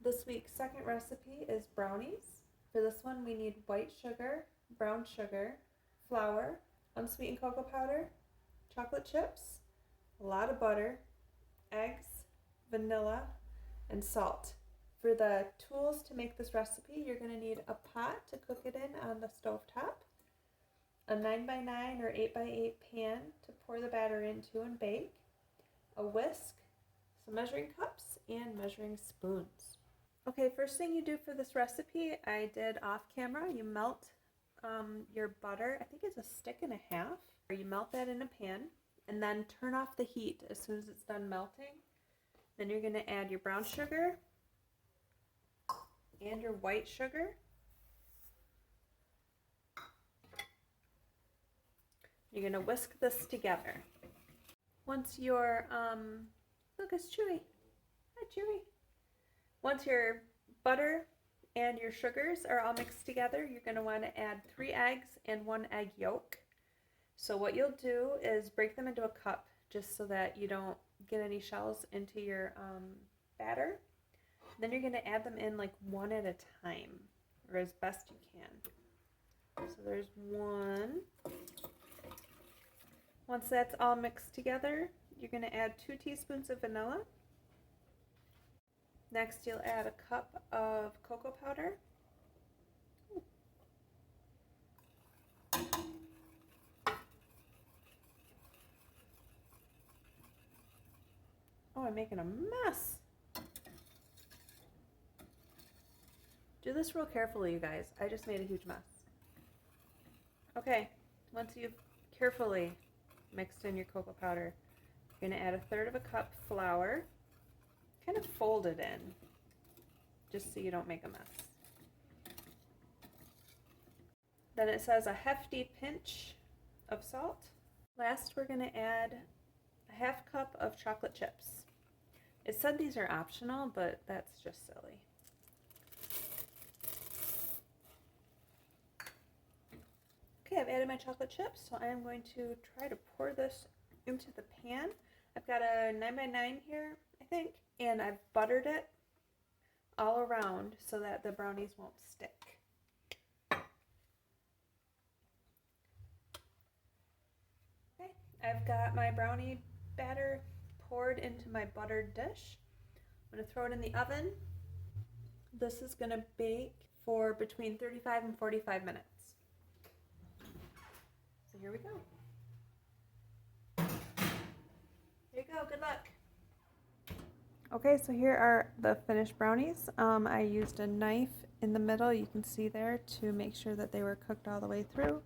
This week's second recipe is brownies. For this one, we need white sugar, brown sugar, flour, unsweetened cocoa powder, chocolate chips, a lot of butter, eggs, vanilla, and salt. For the tools to make this recipe, you're going to need a pot to cook it in on the stove top, a 9x9 or 8x8 pan to pour the batter into and bake, a whisk, some measuring cups, and measuring spoons. Okay, first thing you do for this recipe, I did off camera. You melt your butter, I think it's a stick and a half. You melt that in a pan and then turn off the heat as soon as it's done melting. Then you're going to add your brown sugar and your white sugar. You're going to whisk this together. Once your, look, it's Chewy. Hi, Chewy. Once your butter and your sugars are all mixed together, you're going to want to add 3 eggs and 1 egg yolk. So what you'll do is break them into a cup just so that you don't get any shells into your batter. Then you're going to add them in like one at a time, or as best you can. So there's 1. Once that's all mixed together, you're going to add 2 teaspoons of vanilla. Next, you'll add a cup of cocoa powder. Oh, I'm making a mess. Do this real carefully, you guys. I just made a huge mess. Okay, once you've carefully mixed in your cocoa powder, you're going to add 1/3 cup flour. Kind of fold it in, just so you don't make a mess. Then it says a hefty pinch of salt. Last, we're going to add a 1/2 cup of chocolate chips. It said these are optional, but that's just silly. Okay, I've added my chocolate chips, so I am going to try to pour this into the pan. I've got a 9x9 here, I think, and I've buttered it all around so that the brownies won't stick. Okay, I've got my brownie batter poured into my buttered dish. I'm going to throw it in the oven. This is going to bake for between 35 and 45 minutes. So here we go. Here you go, good luck. Okay, so here are the finished brownies. I used a knife in the middle, you can see there, to make sure that they were cooked all the way through.